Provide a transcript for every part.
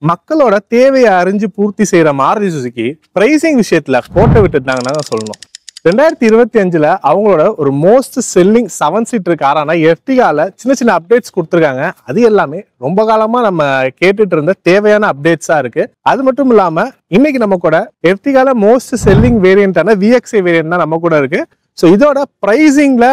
மக்களோட தேவையை அறிஞ்சு பூர்த்தி செய்யற மாருதி சுசுகி பிரைசிங் விஷயத்துல கோட்டை விட்டுட்டாங்கன்னா சொல்லணும். 2025ல அவங்களோட ஒரு மோஸ்ட் செல்லிங் 7 சீட்டர் காரான எர்டிகால சின்ன சின்ன அப்டேட்ஸ் கொடுத்துருக்காங்க. அது எல்லாமே ரொம்ப காலமா நம்ம கேட்டுட்டு இருந்த தேவையான அப்டேட்ஸா இருக்கு. அது மட்டும் இல்லாம இன்னைக்கு நம்ம கூட எர்டிகால மோஸ்ட் செல்லிங் வேரியன்டான VXi வேரியன்ட் தான் நம்ம கூட இருக்கு. ஸோ இதோட பிரைசிங்ல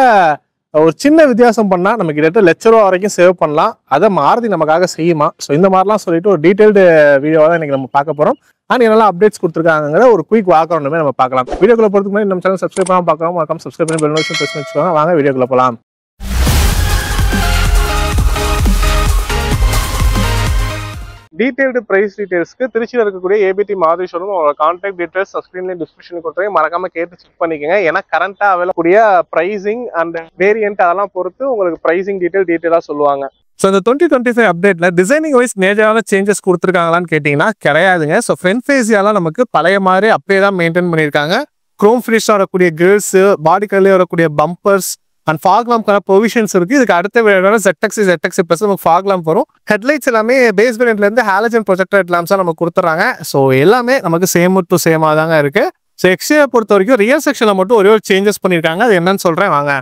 ஒரு சின்ன வித்தியாசம் பண்ணா நம்ம கிட்ட ₹1,00,000 வரைக்கும் சேவ் பண்ணலாம். அதை மாருதி நமக்காக செய்யுமா? ஸோ இந்த மாதிரிலாம் சொல்லிட்டு ஒரு டீடைல்டு வீடியோவை தான் இன்னைக்கு நம்ம பார்க்க போறோம். அண்ட் என்னெல்லாம் அப்டேட்ஸ் கொடுத்துருக்காங்கிற ஒரு குயிக் வாக்கரவுண்டுமே நம்ம பார்க்கலாம். வீடியோக்குள்ள போறதுக்கு முன்னாடி நம்ம சேனல் சப்ஸ்கிரைப் பண்ணாம பார்க்கலாம். மறக்காம சப்ஸ்கிரைப் பண்ணி பெல் நோட்டிஃபிகேஷன் பிரஸ் பண்ணி வச்சுக்கோங்க. வாங்க வீடியோக்குள்ள போலாம். டீடைல்டு பிரைஸ் டீடைல்ஸ்க்கு திருச்சியில் இருக்கக்கூடிய ஏபிடி மாருதி ஷோரூம் உங்களோட கான்டாக்ட் டீடைல்ஸ் ஸ்க்ரீன்ல டிஸ்கிரிப்ஷன் கொடுத்துருங்க. மறக்காம கேட்டு செக் பண்ணிக்கோங்க. ஏன்னா கரண்டா அவைலக்கூடிய பிரைசிங் அண்ட் வேரியன்ட் அதெல்லாம் பொறுத்து உங்களுக்கு பிரைசிங் டீடைலா சொல்லுவாங்க. ஸோ இந்த 2025 அப்டேட்ல டிசைனிங் வைஸ் மேஜரான சேஞ்சஸ் கொடுத்துருக்காங்களான்னு கேட்டிங்கன்னா கிடையாதுங்க. ஸோ ஃப்ரண்ட் ஃபேஸியாலாம் நமக்கு பழைய மாதிரி அப்படியே தான் மெயின்டைன் பண்ணியிருக்காங்க. குரோம் ஃபினிஷாக வரக்கூடிய கிரில்ஸ், பாடி கலர்லேயே வரக்கூடிய பம்பர்ஸ் அண்ட் ஃபாக் லாம்ப்கான ப்ரொவிஷன்ஸ் இருக்கு. இதுக்கு அடுத்த வேற ZXi ப்ளஸ் நமக்கு ஃபாக் லாம்ப் வரும். ஹெட்லைட்ஸ் எல்லாமே பேஸ் வேரியன்ட்ல இருந்து ஹாலஜன் ப்ரொஜெக்டர் ஹெட்லாம்ஸா நம்ம கொடுத்துறாங்க. ஸோ எல்லாமே நமக்கு சேம் டு சேமா தாங்க இருக்கு. ஸோ எக்ஸ்டியை பொறுத்த வரைக்கும் ரியர் செக்ஷன்ல மட்டும் ஒரே ஒரு சேஞ்சஸ் பண்ணியிருக்காங்க. அது என்னன்னு சொல்றேன் வாங்க.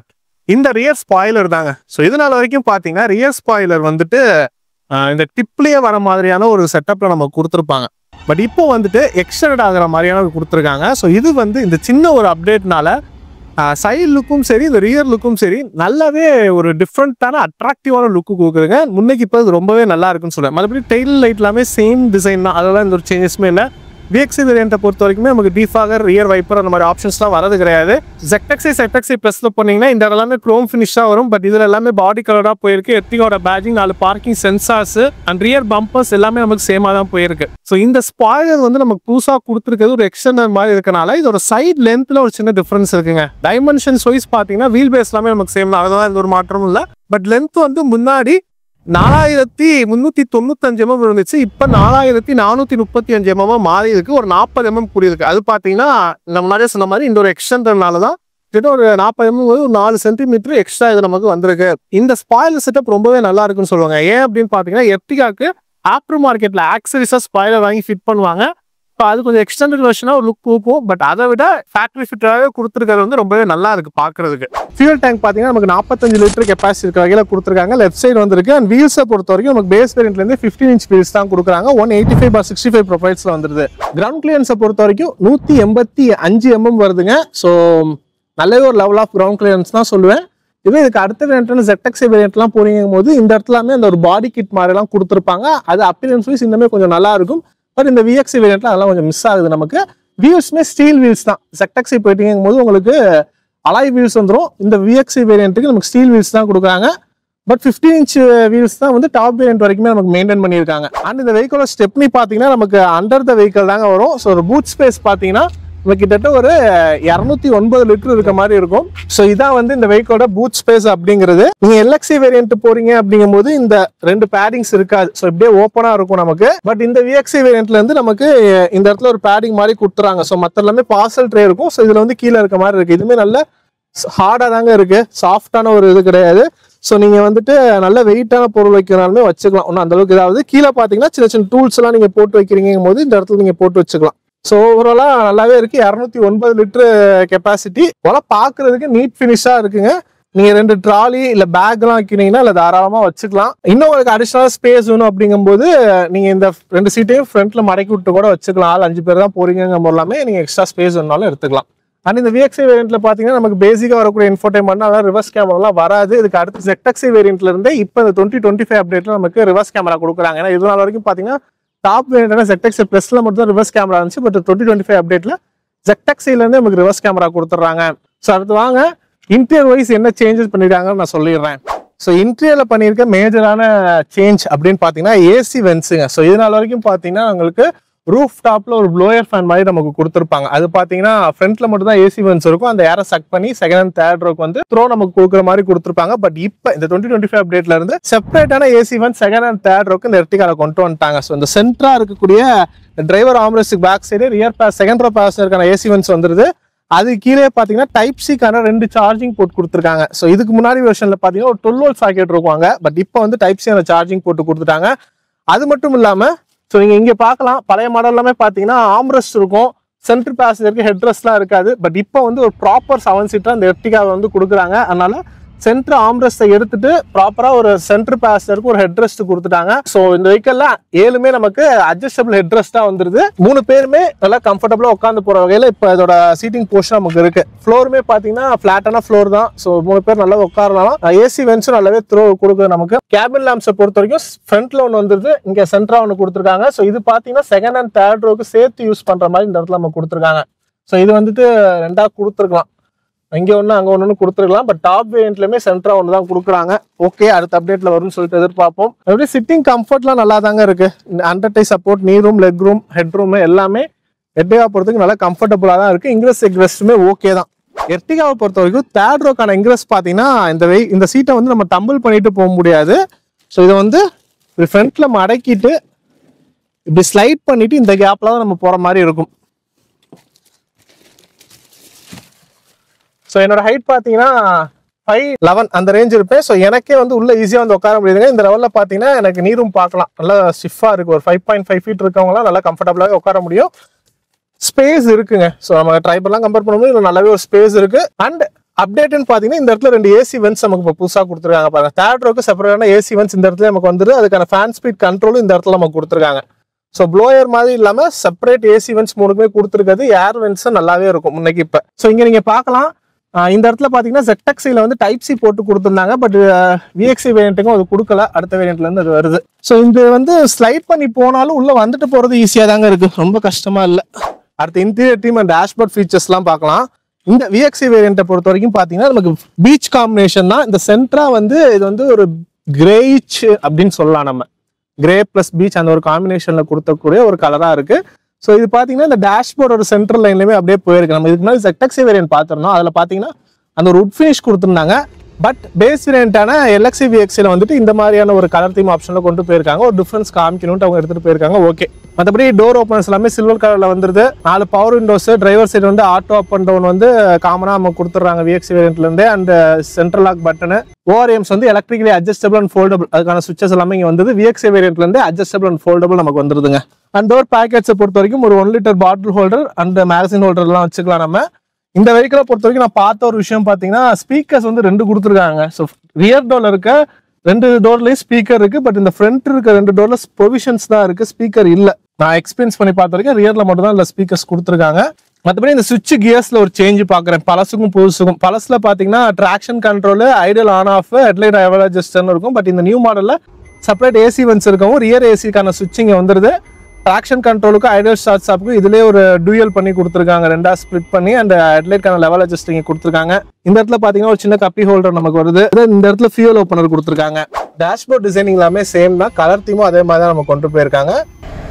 இந்த ரியர் ஸ்பாயிலர் தாங்க. ஸோ இதனால வரைக்கும் பார்த்தீங்கன்னா ரியர் ஸ்பாயிலர் வந்துட்டு இந்த டிப்லேயே வர மாதிரியான ஒரு செட்டப்ல நம்ம கொடுத்துருப்பாங்க. பட் இப்போ வந்துட்டு எக்ஸ்டெண்ட் ஆகிற மாதிரியான கொடுத்துருக்காங்க. ஸோ இது வந்து இந்த சின்ன ஒரு அப்டேட்னால சைடு லுக்கும் சரி இந்த ரியர் லுக்கும் சரி நல்லாவே ஒரு டிஃப்ரெண்டான அட்ராக்டிவான லுக்கு கொடுக்குதுங்க. முன்னைக்கு இப்போ அது ரொம்பவே நல்லா இருக்குன்னு சொல்லுவேன். மறுபடியும் டெயில் லைட் எல்லாமே சேம் டிசைன் தான். அதெல்லாம் இந்த ஒரு சேஞ்சஸ்மே இல்லை. VXi வேரியண்ட்டை பொறுத்த வரைக்குமே நமக்கு டிஃபாகர், ரியர் வைப்பர் அந்த மாதிரி ஆப்ஷன்ஸ்லாம் வரது கிடையாது. ZXi ப்ளஸ்ல போனீங்கன்னா இந்த எல்லாமே குரோம் ஃபினிஷாக வரும். பட் இதில் எல்லாமே பாடி கலராக போயிருக்கு. எர்டிகாவோட badging, 4 parking sensors and rear bumpers எல்லாமே நமக்கு சேமாக தான் போயிருக்கு. ஸோ இந்த ஸ்பாயிலர் வந்து நமக்கு புதுசாக கொடுத்துருக்கிறது ஒரு எக்ஸ்டெண்டர் மாதிரி இருக்கனால இதோட சைட் லென்த்தில் ஒரு சின்ன டிஃபரன்ஸ் இருக்குங்க. டைமென்ஷன்ஸ் வைஸ் பார்த்தீங்கன்னா வீல் பேஸ் எல்லாமே நமக்கு சேம் தான். அதெல்லாம் எந்த ஒரு மாற்றமும் இல்லை. பட் லென்த் வந்து முன்னாடி 4395 mm இருந்துச்சு. இப்போ 4435 mm மாறி இருக்கு. ஒரு 40 mm கூடியிருக்கு. அது பார்த்தீங்கன்னா நம்ம முன்னாடியே சொன்ன மாதிரி இந்த ஒரு எக்ஸ்டெண்டர்னால தான் கிட்ட ஒரு 40 mm ஒரு 4 சென்டிமீட்டர் எக்ஸ்ட்ரா இது நமக்கு வந்திருக்கு. இந்த ஸ்பாயிலர் செட்டப் ரொம்பவே நல்லா இருக்குன்னு சொல்லுவாங்க. ஏன் அப்படின்னு பார்த்தீங்கன்னா எர்டிகாக்கு ஆஃப்டர் மார்க்கெட்ல ஆக்சரிஸா ஸ்பாயிலர் வாங்கி ஃபிட் பண்ணுவாங்க. அது கொஞ்சம் எக்ஸ்டெண்டட் வெர்ஷனா ஒரு லுக் கொடுக்கும். பட் அதை விட ஃபேக்டரி ஃபிட்டாகவே கொடுத்துருக்கிறது வந்து ரொம்பவே நல்லா இருக்கு பாக்குறதுக்கு. ஃபியூல் டேங்க் பாத்தீங்கன்னா நமக்கு 45 லிட்டர் கெப்பாசிட்டி இருக்க வகையில கொடுத்துருக்காங்க. லெஃப்ட் சைடு வந்திருக்கு. அண்ட் வீல்ஸை பொறுத்த வரைக்கும் நமக்கு பேஸ் வேரியன்ட்ல இருந்து 15 inch வீல்ஸ் தான் கொடுக்குறாங்க. 185/65 ப்ரொஃபைல்ஸ்ல வந்துருது. கிரவுண்ட் கிளியரன்ஸை பொறுத்த வரைக்கும் 185 mm வருதுங்க. ஸோ நல்லவே ஒரு லெவல் ஆஃப் கிரவுண்ட் கிளியரன்ஸ் தான் சொல்லுவேன். இதுக்கு அடுத்த வேரியன்ட்ல ZXi வேரியன்ட்லாம் போறீங்கும் போது இந்த இடத்துலாமே அந்த ஒரு பாடி கிட் மாதிரி எல்லாம் கொடுத்துருப்பாங்க. அது அப்பியரன்ஸ் வைஸ் இன்னுமே கொஞ்சம் நல்லா இருக்கும். பட் இந்த VXi வேரியன்ட்ல அதெல்லாம் கொஞ்சம் மிஸ் ஆகுது நமக்கு. வீல்ஸ்மே ஸ்டீல் வீல்ஸ் தான். ZXi போயிட்டீங்கும் போது உங்களுக்கு அலாய் வீல்ஸ் வந்துடும். இந்த VXi வேரியன்ட்டுக்கு நமக்கு ஸ்டீல் வீல்ஸ் தான் கொடுக்குறாங்க. பட் 15 inch வீல்ஸ் தான் வந்து டாப் வேரியன்ட் வரைக்குமே நமக்கு மெயின்டைன் பண்ணியிருக்காங்க. அண்ட் இந்த வெஹிக்கிளோட ஸ்டெப்னி பார்த்தீங்கன்னா நமக்கு அண்டர் த வெஹிக்கிள் தாங்க வரும். ஸோ ஒரு பூட் ஸ்பேஸ் பார்த்தீங்கன்னா கிட்டத்தட்ட ஒரு 209 லிட்டர் இருக்க மாதிரி இருக்கும். ஸோ இதான் வந்து இந்த வெஹிக்கிளோட பூட் ஸ்பேஸ் அப்படிங்கிறது. நீங்க LXi வேரியன்ட் போறீங்க அப்படிங்கும் போது இந்த 2 பேடிங்ஸ் இருக்காது. ஸோ இப்படியே ஓப்பனா இருக்கும் நமக்கு. பட் இந்த VXi வேரியன்ட்ல இருந்து நமக்கு இந்த இடத்துல ஒரு பேடிங் மாதிரி கொடுத்துறாங்க. ஸோ மற்ற எல்லாமே பார்சல் ட்ரே இருக்கும். ஸோ இதுல வந்து கீழே இருக்க மாதிரி இருக்கு. இதுவுமே நல்ல ஹார்டா தாங்க இருக்கு. சாஃப்டான ஒரு இது கிடையாது. ஸோ நீங்க வந்துட்டு நல்ல வெயிட்டான பொருள் வைக்கிறனாலுமே வச்சுக்கலாம். ஒன்றும் அந்த அளவுக்கு ஏதாவது கீழே பாத்தீங்கன்னா சின்ன சின்ன டூல்ஸ் எல்லாம் நீங்க போட்டு வைக்கிறீங்கும் போது இந்த இடத்துல நீங்க போட்டு வச்சுக்கலாம். ஸோ ஓவராலா நல்லாவே இருக்கு. 209 லிட்டர் கெப்பாசிட்டி. பாக்குறதுக்கு நீட் ஃபினிஷா இருக்குங்க. நீங்க 2 ட்ராலி இல்ல பேக் எல்லாம் வைக்கிறீங்கன்னா இல்ல தாராளமா வச்சுக்கலாம். இன்னும் உங்களுக்கு அடிஷனல் ஸ்பேஸ் வேணும் அப்படிங்கும் போது நீங்க இந்த 2 சீட்டையும் ஃப்ரண்ட்ல மடக்கி விட்டு கூட வச்சுக்கலாம். 5 பேர் தான் போறீங்கும் எல்லாமே நீங்க எக்ஸ்ட்ரா ஸ்பேஸ் வேணாலும் எடுத்துக்கலாம். அண்ட் இந்த VXi வேரியன்ட்ல பாத்தீங்கன்னா நமக்கு பேசிக்கா வரக்கூடிய இன்ஃபோடைன்மெண்ட் அதாவது ரிவர்ஸ் கேமராலாம் வராது. இதுக்கு அடுத்து ZXi வேரியன்ட்ல இருந்தே இப்போ இந்த 2025 அப்டேட்ல நமக்கு ரிவர்ஸ் கேமரா கொடுக்குறாங்க. ஏன்னா இது நாள் வரைக்கும் பாத்தீங்கன்னா டாப் வேரியன்ட் ZXi ப்ளஸ்ல மட்டும் தான் ரிவர்ஸ் கேமரா இருந்துச்சு. பட் 2025 அப்டேட்ல ZXiல இருந்து நமக்கு ரிவர்ஸ் கேமரா கொடுத்துட்றாங்க. ஸோ அடுத்து வாங்க இன்டீரியர் வைஸ் என்ன சேஞ்சஸ் பண்ணிருக்காங்கன்னு நான் சொல்லிடுறேன். ஸோ இன்டீரியர்ல பண்ணியிருக்க மேஜரான சேஞ்ச் அப்படின்னு பாத்தீங்கன்னா AC வென்ஸுங்க. ஸோ இதனால வரைக்கும் பாத்தீங்கன்னா உங்களுக்கு ரூஃப் டாப்ல ஒரு ப்ளோயர் ஃபேன் மாதிரி நமக்கு கொடுத்துருப்பாங்க. அது பாத்தீங்கன்னா ஃப்ரண்ட்ல மட்டும் தான் AC வென்ஸ் இருக்கும். அந்த ஏரை சக் பண்ணி செகண்ட் அண்ட் தேர்ட் ரோக்கு வந்து த்ரோ நமக்கு கொடுக்குற மாதிரி கொடுத்துருப்பாங்க. பட் இப்போ இந்த 2025 அப்டேட்ல இருந்து செப்பரேட்டான AC vents second and third ரோக்கு இந்த எர்டிகால கொண்டு வந்துட்டாங்க. ஸோ இந்த சென்டரா இருக்கக்கூடிய டிரைவர் ஆம்ரெஸ்டுக்கு back side rear second row பேசஞ்சருக்கான AC வென்ஸ் வந்துருது. அது கீழே பாத்தீங்கன்னா டைப் சிக்கான 2 சார்ஜிங் போர்ட் கொடுத்துருக்காங்க. ஸோ இதுக்கு முன்னாடி வெர்ஷன்ல பாத்தீங்கன்னா ஒரு 12 volt சாக்கெட் இருக்குவாங்க. பட் இப்போ வந்து டைப் சி சார்ஜிங் போட்டு கொடுத்துட்டாங்க. அது மட்டும் இல்லாம ஸோ நீங்க இங்க பார்க்கலாம், பழைய மாடல் எல்லாமே பாத்தீங்கன்னா ஆம்ரெஸ்ட் இருக்கும், சென்டர் பேசஞ்சருக்கு ஹெட் ரெஸ்ட்லாம் இருக்காது. பட் இப்போ வந்து ஒரு ப்ராப்பர் 7 சீட்டர் அந்த எர்டிகாவை வந்து கொடுக்குறாங்க. அதனால சென்டர் ஆம்ரெஸ்ட்டை எடுத்துட்டு ப்ராப்பரா ஒரு சென்டர் பேசஞ்சருக்கு ஒரு ஹெட் ரெஸ்ட் கொடுத்துட்டாங்க. ஸோ இந்த வெஹிக்கல்ல 7மே நமக்கு அட்ஜஸ்டபிள் ஹெட் ரெஸ்டா வந்துருது. 3 பேருமே நல்லா கம்ஃபர்டபுளா உட்காந்து போற வகையில இப்போ இதோட சீட்டிங் போர்ஷன் நமக்கு இருக்கு. ஃப்ளோருமே பாத்தீங்கன்னா ஃபிளாட்டான ஃப்ளோர் தான். ஸோ 3 பேர் நல்லா உட்காரலாம். ஏசி வென்ஸும் நல்லாவே த்ரோ கொடுக்குது நமக்கு. கேபின் லேம்ப்ஸை பொறுத்த வரைக்கும் ஃப்ரண்ட்ல ஒன்று வந்துருது, இங்க சென்டரா ஒன்று கொடுத்துருக்காங்க. ஸோ இது பாத்தீங்கன்னா செகண்ட் அண்ட் தேர்ட் ரோக்கு சேர்த்து யூஸ் பண்ற மாதிரி இந்த இடத்துல நம்ம கொடுத்துருக்காங்க. ஸோ இது வந்துட்டு 2ஆ கொடுத்துருக்கலாம், இங்கே ஒன்று அங்கே ஒன்று கொடுத்துருக்கலாம். பட் டாப் வேரியன்ட்லயுமே சென்டரா ஒன்று தான் கொடுக்குறாங்க. ஓகே, அடுத்த அப்டேட்ல வரும்னு சொல்லிட்டு எதிர்பார்ப்போம். அப்படியே சிட்டிங் கம்ஃபர்ட்லாம் நல்லா தாங்க இருக்கு. அண்டர் டை சப்போர்ட், நீ room, leg room, head room எல்லாமே எர்டிகா பொறுத்தவரைக்கும் நல்லா கம்ஃபர்டபுளா தான் இருக்கு. இங்கிரஸ் எக்ரெஸ்ட்டுமே ஓகே தான். எர்டிகாவை பொறுத்த வரைக்கும் தேர்ட் ரோக்கான இங்கிரஸ் பார்த்தீங்கன்னா இந்த சீட்டை வந்து நம்ம டம்பிள் பண்ணிட்டு போக முடியாது. ஸோ இதை வந்து ஃப்ரண்ட்ல மடக்கிட்டு இப்படி ஸ்லைட் பண்ணிட்டு இந்த கேப்ல தான் நம்ம போற மாதிரி இருக்கும். ஸோ என்னோட ஹைட் பார்த்தீங்கன்னா 5'11" அந்த ரேஞ்ச் இருப்பேன். ஸோ எனக்கே வந்து உள்ள ஈஸியாக வந்து உட்கார முடியுதுங்க. இந்த லெவலில் பார்த்தீங்கன்னா எனக்கு நீ ரூம் பார்க்கலாம், நல்லா ஸ்டிஃபாக இருக்கு. ஒரு 5.5 ஃபீட் இருக்கவங்களாம் நல்லா கம்ஃபர்டபுளாக உட்கார முடியும். ஸ்பேஸ் இருக்குங்க. ஸோ நம்ம ட்ரைபர்லாம் கம்பேர் பண்ணும்போது இதில் நல்லாவே ஒரு ஸ்பேஸ் இருக்கு. அண்ட் அப்டேட்னு பார்த்தீங்கன்னா இந்த இடத்துல 2 ஏசி வென்ஸ் நமக்கு இப்போ புதுசாக கொடுத்துருக்காங்க பாருங்க. தேர்ட் ரோக்கு செப்பரேட்டான ஏசி வென்ஸ் இந்த இடத்துல நமக்கு வந்துருது. அதுக்கான ஃபேன் ஸ்பீட் கண்ட்ரோலும் இந்த இடத்துல நமக்கு கொடுத்துருக்காங்க. ஸோ ப்ளோயர் மாதிரி இல்லாமல் செப்பரேட் ஏசி வென்ஸ் 3க்குமே கொடுத்துருக்காது. ஏர் வென்ஸும் நல்லாவே இருக்கும் முன்னைக்கு இப்போ. ஸோ இங்கே நீங்கள் பார்க்கலாம், இந்த இடத்துல பார்த்தீங்கன்னா ZXIல வந்து டைப் சி போட்டு கொடுத்துருந்தாங்க. பட் VXI வேரியண்ட்டுக்கும் அது கொடுக்கல, அடுத்த வேரியண்ட்ல இருந்து அது வருது. ஸோ இது வந்து ஸ்லைட் பண்ணி போனாலும் உள்ள வந்துட்டு போறது ஈஸியாக தாங்க இருக்கு, ரொம்ப கஷ்டமா இல்லை. அடுத்த இன்டீரியர் டீம் அண்ட் டேஷ்போர்ட் ஃபீச்சர்ஸ்லாம் பார்க்கலாம். இந்த VXI வேரியண்ட்டை பொறுத்த வரைக்கும் பார்த்தீங்கன்னா நமக்கு பீச் காம்பினேஷன் தான். இந்த சென்ட்ரா வந்து இது வந்து ஒரு கிரேயிச் அப்படின்னு சொல்லலாம். நம்ம கிரே பிளஸ் பீச் அந்த ஒரு காம்பினேஷன்ல கொடுத்தக்கூடிய ஒரு கலரா இருக்கு. ஸோ இது பார்த்தீங்கன்னா இந்த டேஷ்போர்டோட சென்ட்ரல் லைன்லயுமே அப்படியே போயிருக்கு. நம்ம இதுக்கு முன்னாடி ZXI வேரியன்ட் பார்த்துருந்தோம், அதில் பார்த்தீங்கன்னா அந்த ஒரு உட் ஃபினிஷ் கொடுத்துருந்தாங்க. பட் பேஸ் வேரியண்டான LXI VXIல வந்துட்டு இந்த மாதிரியான ஒரு கலர் தீம் ஆப்ஷன்ல கொண்டு போயிருக்காங்க. ஒரு டிஃபரன்ஸ் காமிக்கணும்னு அவங்க எடுத்துட்டு போயிருக்காங்க. ஓகே, மற்றபடி டோர் ஓப்பனர்ஸ் எல்லாமே சில்வர் கலர்ல வந்துருது. 4 பவர் விண்டோஸ், டிரைவர் சைடு வந்து ஆட்டோ அப் அண்ட் டவுன் வந்து காமனா நம்ம கொடுத்துறாங்க VXI வேரியன்ட்ல இருந்து. அண்ட் சென்ட்ரல் லாக் பட்டனு, ஓஆர்எம்ஸ் வந்து எலக்ட்ரிக்கலி அட்ஜஸ்டபிள் அண்ட் ஃபோல்டபிள், அதுக்கான சுவிச்சஸ் எல்லாமே இங்க வந்தது. VXI வேரியன்ட்ல இருந்து அட்ஜஸ்டபிள் அண்ட் ஃபோல்டபிள் நமக்கு வந்துருதுங்க. அண்ட் டோர் பேக்கெட்ஸை பொறுத்த வரைக்கும் ஒரு 1 litre bottle holder and magazine holder எல்லாம் வச்சுக்கலாம். நம்ம இந்த வெஹிக்கிளை பொறுத்த வரைக்கும் நான் பார்த்த ஒரு விஷயம் பார்த்தீங்கன்னா ஸ்பீக்கர்ஸ் வந்து 2 கொடுத்துருக்காங்க. ஸோ ரியர் டோர்ல இருக்க 2 டோர்லயும் ஸ்பீக்கர் இருக்கு. பட் இந்த ஃப்ரண்ட் இருக்க 2 டோர்ல ப்ரொவிஷன்ஸ் தான் இருக்கு, ஸ்பீக்கர் இல்ல. நான் எக்ஸ்பீரியன்ஸ் பண்ணி பார்த்த வரைக்கும் ரியர்ல மட்டும் தான் இல்ல ஸ்பீக்கர்ஸ் கொடுத்துருக்காங்க. மற்றபடி இந்த சுவிட்ச் கியர்ஸ்ல ஒரு சேஞ்ச் பாக்குறேன், பழசுக்கும் புதுசுக்கும். பழசுல பாத்தீங்கன்னா traction control, ideal on off, headlight level அட்ஜஸ்டர்னு இருக்கும். பட் இந்த நியூ மாடல்ல செப்பரேட் ஏசி வென்ஸ் இருக்கும், ரியர் ஏசிக்கான சுவிட்சிங் வந்துருது. ட்ராக்ஷன் கண்ட்ரோலுக்கு ஐடியல் ஸ்டார்ட் ஸ்டாப்புக்கு இதுலேயே ஒரு டூயல் பண்ணி கொடுத்துருக்காங்க, 2ஆ ஸ்பிளிட் பண்ணி. அண்ட் ஹெட்லைட்கான லெவல் அட்ஜஸ்டிங் கொடுத்துருக்காங்க. இந்த இடத்துல பாத்தீங்கன்னா ஒரு சின்ன கப்பி ஹோல்டர் நமக்கு வருது. இந்த இடத்துல ஃபியூல் ஓப்பனர் கொடுத்துருக்காங்க. டேஷ்போர்ட் டிசைனிங் எல்லாமே சேம் தான், கலர் தீமும் அதே மாதிரி தான் நம்ம கொண்டு போயிருக்காங்க.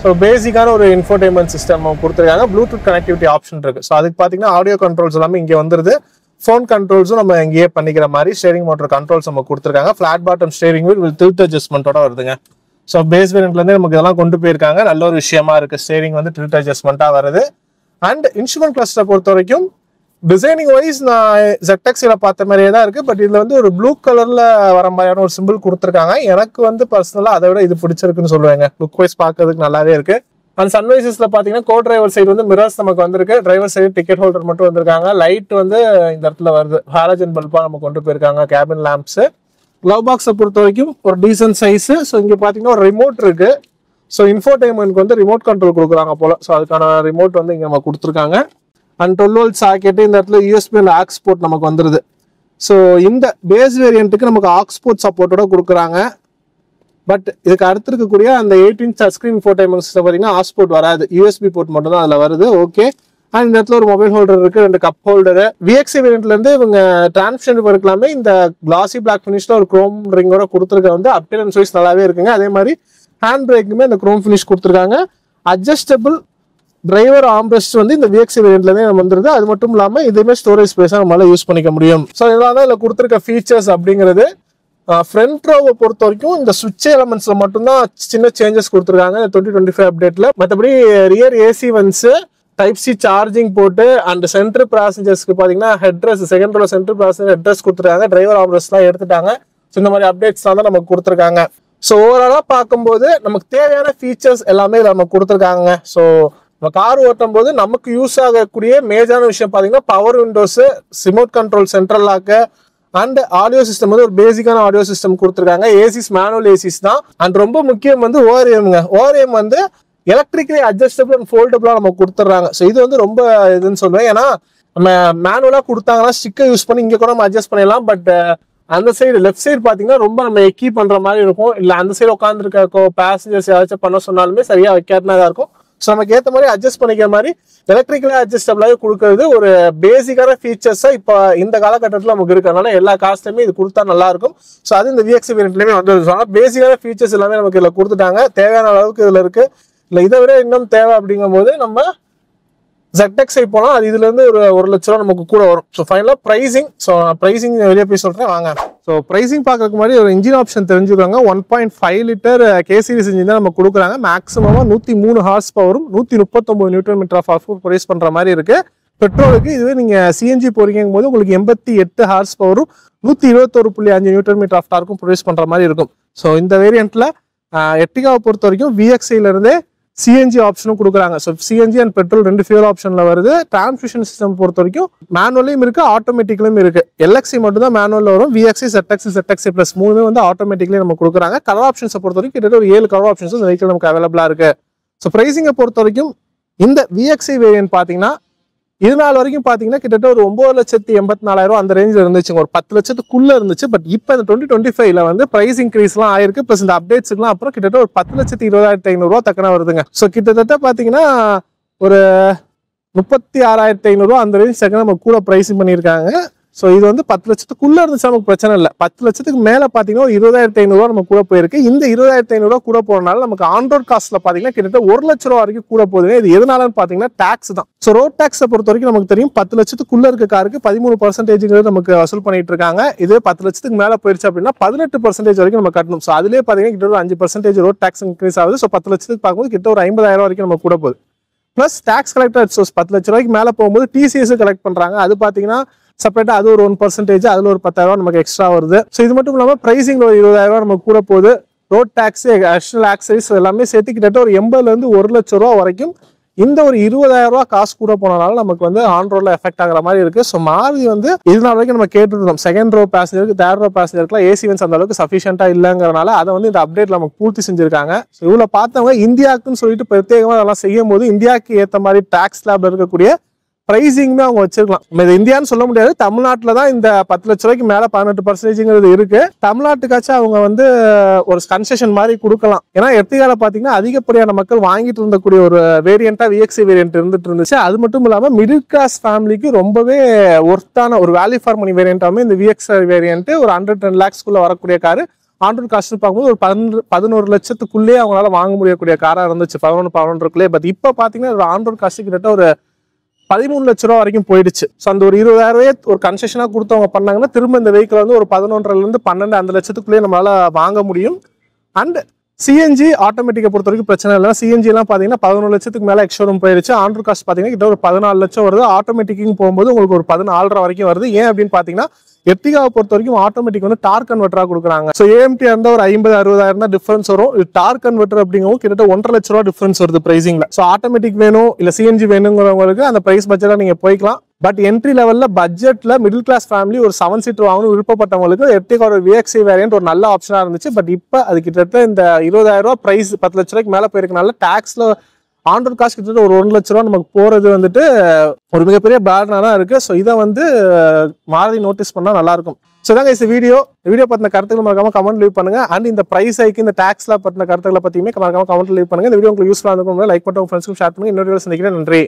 ஸோ பேசிக்கான ஒரு இன்ஃபோர்டைன்மெண்ட் சிஸ்டம் கொடுத்துருக்காங்க. ப்ளூடூத் கனெக்டிவிட்டி ஆப்ஷன் இருக்கு. ஸோ அதுக்கு பார்த்தீங்கன்னா ஆடியோ கண்ட்ரோல்ஸ் எல்லாமே இங்கே வந்துருது. ஃபோன் கண்ட்ரோல்ஸும் நம்ம இங்கேயே பண்ணிக்கிற மாதிரி ஸ்டேரிங் மோட்டர் கண்ட்ரோல்ஸ் நம்ம கொடுத்துருக்காங்க. Flat bottom steering wheel with tilt அட்ஜஸ்ட்மெண்ட்டோட வருதுங்க. ஸோ பேஸ் வேரியன்ட்லேருந்து நமக்கு இதெல்லாம் கொண்டு போயிருக்காங்க. நல்ல ஒரு விஷயமா இருக்கு. ஸ்டேரிங் வந்து டில்ட் அட்ஜஸ்ட்மெண்ட்டாக வருது. அண்ட் இன்ஸ்ட்ருமெண்ட் கிளஸ்டரை பொறுத்த வரைக்கும் டிசைனிங் வைஸ் நான் ZXIல பார்த்த மாதிரியே தான் இருக்கு. பட் இதுல வந்து ஒரு ப்ளூ கலர்ல வர மாதிரியான ஒரு சிம்பிள் கொடுத்துருக்காங்க. எனக்கு வந்து பர்சனலா அதை விட இது பிடிச்சிருக்குன்னு சொல்லுவாங்க. லுக் வைஸ் பார்க்கறதுக்கு நல்லாவே இருக்கு. அண்ட் சன்வைசஸ்ல பாத்தீங்கன்னா கோ டிரைவர் சைடு வந்து மிரர்ஸ் நமக்கு வந்திருக்கு. டிரைவர் சைடு டிக்கெட் ஹோல்டர் மட்டும் வந்திருக்காங்க. லைட் வந்து இந்த இடத்துல வருது, ஹாலஜன் பல்பா நம்ம கொண்டு போயிருக்காங்க. கேபின் லேம்ப்ஸ், கிளவ் பாக்ஸை பொறுத்த வரைக்கும் ஒரு டீசன்ட் சைஸ். ஸோ இங்க பாத்தீங்கன்னா ஒரு ரிமோட் இருக்கு. ஸோ இன்ஃபோர்டைன்மெண்ட்க்கு வந்து ரிமோட் கண்ட்ரோல் கொடுக்குறாங்க போல. ஸோ அதுக்கான ரிமோட் வந்து இங்க நம்ம கொடுத்துருக்காங்க. அண்ட் 12 volt சாக்கெட்டு, இந்த இடத்துல USB அண்ட் ஆக்ஸ் போர்ட் நமக்கு வந்துருது. ஸோ இந்த பேஸ் வேரியண்ட்டுக்கு நமக்கு ஆக்ஸ் போர்ட் சப்போர்ட்டோட கொடுக்குறாங்க. பட் இதுக்கு அடுத்து இருக்கக்கூடிய அந்த 8-inch டச்ஸ்கிரீன் இன்ஃபோர்டைன்மெண்ட் சிஸ்டம் பார்த்தீங்கன்னா ஆக்ஸ் போர்ட் வராது, USB போர்ட் மட்டும் தான் அதில் வருது. ஓகே. அண்ட் இந்த இடத்துல ஒரு மொபைல் ஹோல்டர் இருக்கு, 2 கப் ஹோல்டரு. VXI வேரியண்ட்ல இருந்து இவங்க டிரான்ஸ்பரண்ட் இருக்கலாமே இந்த கிளாசி பிளாக் ஃபினிஷ்ல ஒரு குரோம் ரிங்கோட கொடுத்துருக்க வந்து அப்பியரன்ஸ் வைஸ் நல்லாவே இருக்குங்க. அதே மாதிரி ஹேண்ட் பிரேக்குமே இந்த குரோம் ஃபினிஷ் கொடுத்துருக்காங்க. அட்ஜஸ்டபிள் டிரைவர் ஆம்ரெஸ்ட் வந்து இந்த VXI வேரியண்ட்ல இருந்து வந்துருது. அது மட்டும் இல்லாம இதுவுமே ஸ்டோரேஜ் ஸ்பேஸா நம்மளால யூஸ் பண்ணிக்க முடியும். ஸோ இதெல்லாம் தான் இதில் கொடுத்துருக்க ஃபீச்சர்ஸ் அப்படிங்கிறது. ஃப்ரண்ட் ரோவை பொறுத்த வரைக்கும் இந்த சுவிட்ச் எலமெண்ட்ஸ்ல மட்டும்தான் சின்ன சேஞ்சஸ் கொடுத்துருக்காங்க 2025 அப்டேட்ல. மற்றபடி rear AC vents, type C charging போட்டு அண்ட் சென்டர் பேசஞ்சர்ஸ்க்கு பாத்தீங்கன்னா headrest, second row centre passenger headrest கொடுத்துருக்காங்க. டிரைவர் ஆம்ரெஸ்ட்லாம் எடுத்துட்டாங்க. ஸோ இந்த மாதிரி அப்டேட்ஸ் தான் நமக்கு கொடுத்துருக்காங்க. ஸோ ஓவராலாக பார்க்கும்போது நமக்கு தேவையான ஃபீச்சர்ஸ் எல்லாமே நம்ம கொடுத்துருக்காங்க. ஸோ நம்ம கார் ஓட்டும் போது நமக்கு யூஸ் ஆகக்கூடிய மேஜரான விஷயம் பார்த்தீங்கன்னா power windows, remote control, central lock and audio system வந்து ஒரு பேசிக்கான ஆடியோ சிஸ்டம் கொடுத்துருக்காங்க. ஏசிஸ் மேனுவல் ஏசிஸ் தான். அண்ட் ரொம்ப முக்கியம் வந்து ஓஆர்எம்ங்க. ஓஆர்எம் வந்து எலக்ட்ரிக்கலி அட்ஜஸ்டபிள் அண்ட் ஃபோல்டபுளாக நம்ம கொடுத்துட்றாங்க. ஸோ இது வந்து ரொம்ப இதுன்னு சொல்லுவேன். ஏன்னா நம்ம மேனுவலாக கொடுத்தாங்கன்னா ஸ்டிக்கர் யூஸ் பண்ணி இங்கே கூட நம்ம அட்ஜஸ்ட் பண்ணிடலாம். பட் அந்த சைடு லெஃப்ட் சைடு பார்த்தீங்கன்னா ரொம்ப நம்ம எக்கி பண்ணுற மாதிரி இருக்கும். இல்லை அந்த சைடு உட்காந்துருக்கோ பேசஞ்சர்ஸ் ஏதாச்சும் பண்ண சொன்னாலுமே சரியாக வைக்காதனா தான் இருக்கும். ஸோ நமக்கு ஏற்ற மாதிரி அட்ஜஸ்ட் பண்ணிக்கிற மாதிரி எலக்ட்ரிக்கலாக அட்ஜஸ்டபிளாக கொடுக்கறது ஒரு பேசிக்கான ஃபீச்சர்ஸாக இப்போ இந்த காலகட்டத்தில் நமக்கு இருக்கிறதுனால எல்லா காஸ்ட்லையுமே இது கொடுத்தா நல்லா இருக்கும். ஸோ அது இந்த VXC வேரியண்ட்லேயுமே வந்து சொன்னால் பேசிக்கான ஃபீச்சர்ஸ் எல்லாமே நமக்கு இதில் கொடுத்துட்டாங்க. தேவையான அளவுக்கு இதில் இருக்கு. இல்லை இதை விட இன்னும் தேவை அப்படிங்கும் போது நம்ம ZXi போனால் அது இதுலேருந்து ஒரு 1 லட்ச ரூபா நமக்கு கூட வரும். ஸோ ஃபைனலாக ப்ரைசிங். ஸோ நான் ப்ரைசிங் வெளியே போய் சொல்கிறேன் வாங்க. ஸோ ப்ரைசிங் பார்க்கறதுக்கு முன்னாடி ஒரு இன்ஜின் ஆப்ஷன் தெரிஞ்சுக்காங்க. 1.5 லிட்டர் K சீரிஸ் இன்ஜின் தான் நம்ம கொடுக்குறாங்க. மேக்ஸிமமாக 103 ஹார்ஸ் பவரும் 139 newton metre of output produce பண்ணுற மாதிரி இருக்கு. பெட்ரோலுக்கு இதுவே நீங்கள் CNG போறீங்கும் போது உங்களுக்கு 88 ஹார்ஸ் பவரும் 121.5 நியூட்டன் மீட்டர் ஆஃப் டார்க்கும் ப்ரொடியூஸ் பண்ணுற மாதிரி இருக்கும். ஸோ இந்த வேரியண்ட்டில் எர்டிகாவை பொறுத்த வரைக்கும் VXiலேருந்தே CNG ஆப்ஷனும் கொடுக்குறாங்க. So CNG and petrol 2 fuel ஆப்ஷனில் வருது. டிரான்ஸ்மிஷன் சிஸ்டம் பொறுத்த வரைக்கும் மேனுவலையும் இருக்கு, ஆட்டோமேட்டிக்லையும் இருக்கு. LXi மட்டும் தான் மேனுவலில் வரும். VXi, ZXi ப்ளஸ் 3 வந்து ஆட்டோமேட்டிக்லேயே நம்ம கொடுக்குறாங்க. கலர் ஆப்ஷன்ஸை பொறுத்த வரைக்கும் கிட்டத்தட்ட ஒரு 7 கலர் ஆப்ஷன்ஸ் இந்த வெஹிக்கிள் நமக்கு அவைலபிளாக இருக்கு. ஸோ ப்ரைசிங்கை பொறுத்த வரைக்கும் இந்த VXi வேரியன்ட் பார்த்தீங்கன்னா இது நாள் வரைக்கும் பார்த்தீங்கன்னா கிட்டத்தட்ட ஒரு 9,84,000 அந்த ரேஞ்சில் இருந்துச்சுங்க. ஒரு 10 லட்சத்துக்குள்ள இருந்துச்சு. பட் இப்போ இந்த 2025ல வந்து பிரைஸ் இன்க்ரீஸ்லாம் ஆயிருக்கு. ப்ளஸ் இந்த அப்டேட்ஸ்க்குலாம் அப்புறம் கிட்டத்தட்ட ஒரு 10,20,500 தக்கன வருதுங்க. ஸோ கிட்டத்தட்ட பார்த்தீங்கன்னா ஒரு 36,500 அந்த ரேஞ்ச் தக்கன நம்ம கூட ப்ரைஸிங் பண்ணியிருக்காங்க. ஸோ இது வந்து 10 லட்சத்துக்குள்ள இருந்துச்சு நமக்கு பிரச்சனை இல்லை. 10 லட்சத்துக்கு மேலே பார்த்தீங்கன்னா ஒரு 20,500 நம்ம கூட போயிருக்கு. இந்த 20,500 கூட போறதுனால நமக்கு ஆன்ரோட் காஸ்ட்ல பார்த்தீங்கன்னா கிட்டத்தட்ட 1 லட்ச ரூபா வரைக்கும் கூட போகுதுங்க. இது எதனாலன்னு பார்த்தீங்கன்னா டாக்ஸ் தான். ஸோ ரோட் டாக்ஸை பொறுத்த வரைக்கும் நமக்கு தெரியும் 10 லட்சத்துக்குள்ள இருக்க காருக்கு 13% நமக்கு வசூல் பண்ணிட்டு இருக்காங்க. இதே 10 லட்சத்துக்கு மேலே போயிருச்சு அப்படின்னா 18% வரைக்கும் நம்ம கட்டணும். ஸோ அதுலேயே பார்த்தீங்கன்னா கிட்ட ஒரு 5% ரோட் டாக்ஸ் இன்க்ரீஸ் ஆகுது. ஸோ 10 லட்சத்துக்கு பார்க்கும்போது கிட்ட ஒரு 50,000 வரைக்கும் நம்ம கூட போகுது. பிளஸ் டாக்ஸ் கலெக்டர் சோர்ஸ் 10 லட்ச ரூபாய்க்கு மேலே போகும்போது TCS கலெக்ட் பண்றாங்க. அது பார்த்தீங்கன்னா செப்பரேட்டா அது ஒரு 1%, அதுல ஒரு 10,000 நமக்கு எக்ஸ்ட்ரா வருது. ஸோ இது மட்டும் இல்லாமல் பிரைசிங்ல ஒரு 20,000 நமக்கு கூட போகுது. ரோட் டாக்ஸ், அடிஷனல் ஆக்சரிஸ் எல்லாமே சேர்த்து கிட்டத்தட்ட ஒரு 80,000 to 1 லட்ச ரூபா வரைக்கும் இந்த ஒரு 20,000 காசு கூட போனனால நமக்கு வந்து ஆன் ரோட்ல எஃபெக்ட் ஆகிற மாதிரி இருக்கு. ஸோ மாருதி வந்து இது நாள் வரைக்கும் நம்ம கேட்டுருந்தோம் செகண்ட் ரோ பேசஞ்சருக்கு, தேர்ட் ரோ பேசஞ்சருக்குலாம் ஏசி வென்ஸ் அந்த அளவுக்கு சஃபிஷியன்டா இல்லைங்கிறனால அதை வந்து இந்த அப்டேட்ல நமக்கு பூர்த்தி செஞ்சிருக்காங்க. ஸோ இவ்வளோ பார்த்தவங்க இந்தியாவுக்குன்னு சொல்லிட்டு பிரத்யேகமாக அதெல்லாம் செய்யும் போது இந்தியாவுக்கு ஏற்ற மாதிரி டாக்ஸ் ஸ்லாப்ல இருக்கக்கூடிய பிரைசிங்மே அவங்க வச்சிருக்கலாம். நம்ம இது இந்தியான்னு சொல்ல முடியாது. தமிழ்நாட்டில் தான் இந்த 10 லட்ச ரூபாய்க்கு மேலே 18% இருக்கு. தமிழ்நாட்டுக்காச்சும் அவங்க வந்து ஒரு கன்செஷன் மாதிரி கொடுக்கலாம். ஏன்னா எர்டிகால பார்த்தீங்கன்னா அதிகப்படியான மக்கள் வாங்கிட்டு இருந்தக்கூடிய ஒரு வேரியண்டா VXi வேரியன்ட் இருந்துச்சு. அது மட்டும் இல்லாமல் மிடில் கிளாஸ் ஃபேமிலிக்கு ரொம்பவே ஒர்த்தான ஒரு வேல்யூ ஃபார் மணி வேரியண்டாமே இந்த VXi வேரியன்ட் ஒரு 110 lakhsக்குள்ள வரக்கூடிய காரு ஆன்ரோட் காஸ்ட் பார்க்கும்போது ஒரு 11 லட்சத்துக்குள்ளேயே அவங்களால வாங்க முடியக்கூடிய காரா இருந்துச்சு. 11-12 பட் இப்போ பார்த்தீங்கன்னா ஒரு ஆன்ரோட் காஸ்ட் கிட்டத்தட்ட ஒரு 13 லட்ச ரூபா வரைக்கும் போயிடுச்சு. ஸோ அந்த ஒரு 20,000 ஒரு கன்செஷனா கொடுத்தவங்க பண்ணாங்கன்னா திரும்ப இந்த வெஹிக்கிள் வந்து ஒரு 11.5 12 அந்த லட்சத்துக்குள்ளேயே நம்மளால வாங்க முடியும். அண்ட் CNG ஆட்டோமேட்டிக்கை பொறுத்த வரைக்கும் பிரச்சனை இல்லை. CNG எல்லாம் பார்த்தீங்கன்னா 11 லட்சத்துக்கு மேலே எக்ஸ்ஷோரூம் போயிடுச்சு. ஆன்ரோட் காஸ்ட் பார்த்தீங்கன்னா கிட்ட ஒரு 14 லட்சம் வருது. ஆட்டோமேட்டிக்கும் போகும்போது உங்களுக்கு ஒரு 14.5 வரைக்கும் வருது. ஏன் அப்படின்னு பார்த்தீங்கன்னா எர்டிகாவை பொறுத்த வரைக்கும் ஆட்டோமேட்டிக் வந்து டார்க் கன்வெர்ட்டரா கொடுக்குறாங்க. ஸோ AMT இருந்தால் ஒரு 50-60,000 தான் டிஃபரன்ஸ் வரும். இது டார்க் கன்வெர்ட்டர் அப்படிங்கவும் கிட்டத்தட்ட 1.5 லட்ச ரூபா டிஃபரன்ஸ் வருது பிரைசிங்ல. ஸோ ஆட்டோமேட்டிக் வேணும் இல்லை CNG வேணுங்கிறவங்களுக்கு அந்த பிரைஸ் பட்ஜெட்டா நீங்க போய்க்கலாம். பட் என்ட்ரி லெவல்ல பட்ஜெட்ல மிடில் கிளாஸ் ஃபேமிலி ஒரு 7 சீட்டர் வாங்கணும் விருப்பப்பட்டவங்களுக்கு எர்டிகா ஒரு VXi வேரியன்ட் ஒரு நல்ல ஆப்ஷனா இருந்துச்சு. பட் இப்போ அது கிட்டத்தட்ட இந்த 20,000 ரூபா பிரைஸ் 10 லட்ச ரூபாய்க்கு மேலே போயிருக்கனால டாக்ஸ்ல ஆன்ரோட் காஸ்ட் கிட்டத்தட்ட ஒரு 1 லட்ச ரூபா நமக்கு போறது வந்துட்டு ஒரு மிகப்பெரிய பேர்னா தான் இருக்கு. ஸோ இதை வந்து மாருதி நோட்டீஸ் பண்ணா நல்லா இருக்கும். ஸோ தாங்க இந்த வீடியோ பத்தின கருத்துக்கள் மறக்காம கமெண்ட் லீவ் பண்ணுங்க. அண்ட் இந்த பிரைஸ் ஹைக்கு இந்த டாக்ஸ்ல பத்தின கருத்துக்களை பத்தியுமே மறக்காம கமெண்ட் லீவ் பண்ணுங்க. இந்த வீடியோ உங்களுக்கு யூஸ்ஃபுல்லா இருக்கும் லைக் பண்ணுங்க, ஃப்ரெண்ட்ஸ்க்கும் ஷேர் பண்ணுங்க. இன்னொரு வீடியோ சந்திக்கிறேன். நன்றி.